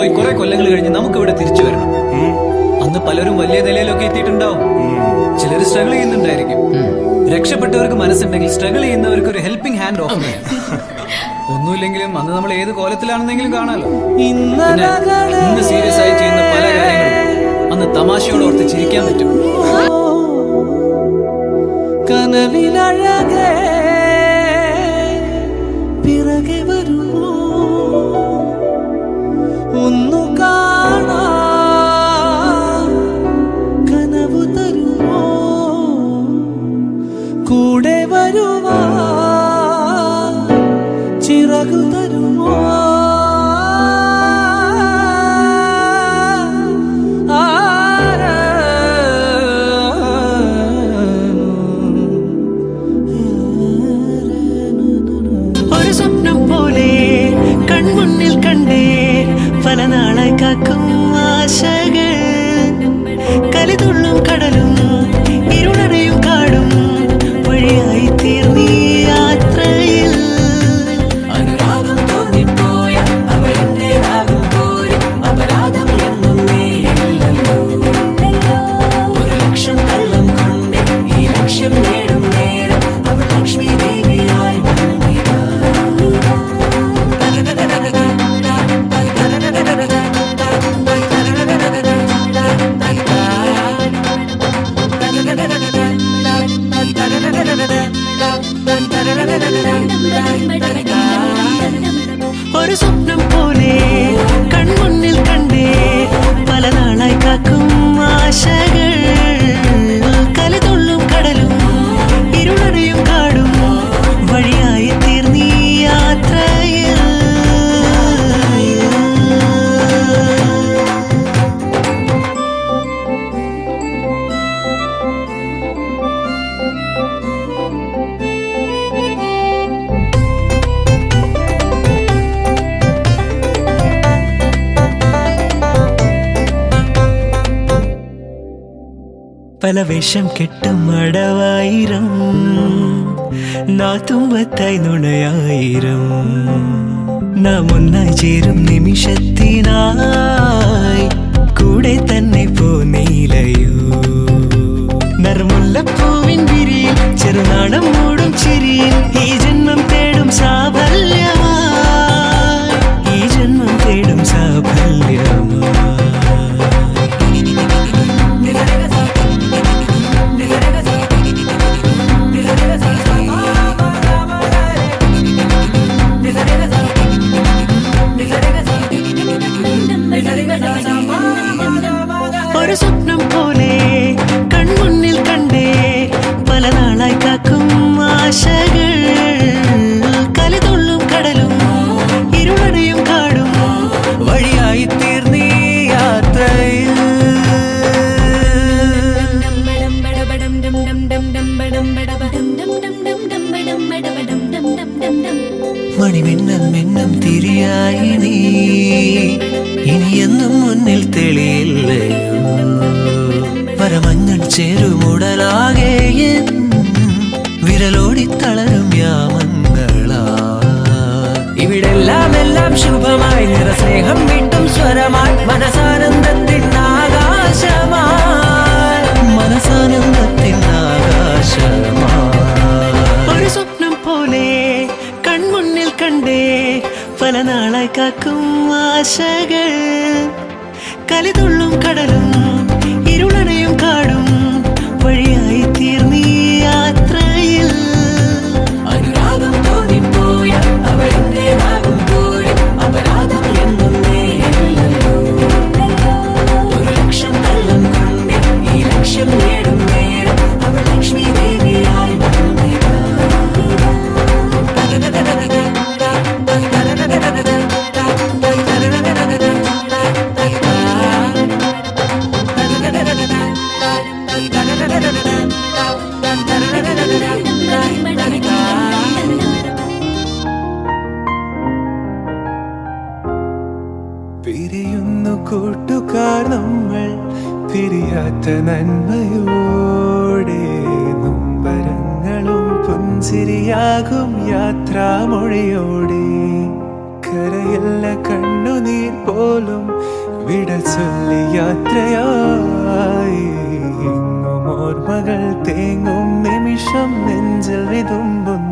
പോയി കുറെ കൊല്ലങ്ങൾ കഴിഞ്ഞ് നമുക്ക് ഇവിടെ തിരിച്ചു വരണം. അന്ന് പലരും വലിയ നിലയിലൊക്കെ എത്തിയിട്ടുണ്ടാവും. ചിലർ സ്ട്രഗിൾ ചെയ്യുന്നുണ്ടായിരിക്കും. രക്ഷപ്പെട്ടവർക്ക് മനസ്സുണ്ടെങ്കിൽ സ്ട്രഗിൾ ചെയ്യുന്നവർക്ക് ഒരു ഹെൽപ്പിംഗ് ഹാൻഡ് ഓഫ് ചെയ്യാം. ഒന്നുമില്ലെങ്കിലും അന്ന് നമ്മൾ ഏത് കോലത്തിലാണെന്നെങ്കിലും കാണാലോ. ഇന്ന് സീരിയസ് ആയി ചെയ്യുന്ന പല കാര്യങ്ങളും അന്ന് തമാശയോട് ഓർത്ത് ചിരിക്കാൻ പറ്റും. കനവിലഴകേ പിറകെ വരുമോ ഒന്നു കാണാ കനവു തരുമോ കൂടെ വരുവാ ചിറകു തരുമോ കൺമുന്നിൽ കണ്ടേ പല നാളായി കാക്കും ആശകൾ കലിതുള്ളും കടലും ഇരുളടയും കാടും വഴിയായി തീർന്നീ യാത്രയിൽ അനുരാഗം തോന്നിപ്പോയ അവളെന്റേതാകും പോലും അപരാധം എന്നും നീയില്ലല്ലോ ഒരു ലക്ഷം കള്ളം കൊണ്ട് ഈ ലക്ഷ്യം നേടും നേരം അവൾ ലക്ഷ്മി ദേവിയായി ഒരു സ്വപ്നം പോലെ കൺമുന്നിൽ കണ്ടേ പല നാളായി കാക്കും ആശകൾ കലിതുള്ളും കടലും ഇരുളടയും കാടും വഴിയായി തീർന്നീ യാത്രയിൽ പല വേഷം കെട്ടും അടവായിരം നാത്തുമ്പത്തായി നുണയായിരം നാം ഒന്നായി ചേരും നിമിഷത്തിനായി കൂടെ തന്നെ പോന്നീലയോ നറുമുല്ലപ്പൂവിൻ വിരിയിൽ ചെറുനാടം മൂടും ചിരിയിൽ ഈ ജന്മം തേടും സാഫല്യമായി ഈ ജന്മം തേടും സാഫല്യമായി ഒരു സ്വപ്നം പോലെ കൺമുന്നിൽ കണ്ടേ പല നാളായി കാക്കും ആശകൾ കലിതുള്ളും കടലും ഇരുളടയും കാടും വഴിയായി തീർന്നീ യാത്രയിൽ മണിമിന്നൽ മിന്നം തിരിയായി നീ ഇനിയെന്നും മുന്നിൽ തെളിയില്ലയോ പരമഞ്ഞൾ ചേരുമുടലാകെ വിരലോടി തളരും യാമങ്ങളാ ഇവിടെല്ലാം എല്ലാം ശുഭമായി നിറസ്നേഹം വീട്ടും സ്വരമായി മനസാനന്ദത്തിൻ ആകാശമായി മനസാനന്ദത്തിൻ ആകാശമായി ഒരു സ്വപ്നം പോലെ കൺമുന്നിൽ കണ്ടേ പല നാളായി കാക്കും ആശകൾ കലിതുള്ളും കടലും ഇരുളടയും കാടും വഴിയായി തീർന്നീ യാത്രയിൽ അനുരാഗം തോന്നിപ്പോയ അവളെന്റേതാകും പോലും അപരാധം എന്നും നീയില്ലല്ലോ ഒരു ലക്ഷം കള്ളം കൊണ്ട് ഈ ലക്ഷ്യം നേടും നേരം അവൾ ലക്ഷ്മി ദേവിയായി പിരിയുന്നു കൂട്ടുകാർ നമ്മൾ പിരിയാത്ത നന്മയോടെ നൊമ്പരങ്ങളും പുഞ്ചിരിയാകും യാത്രാമൊഴിയോടെ കരയല്ല കണ്ണുനീർ പോലും വിട ചൊല്ലി യാത്രയായി എങ്ങും ഓർമ്മകൾ തേങ്ങും നിമിഷം നെഞ്ചിൽ വിതുമ്പുന്നു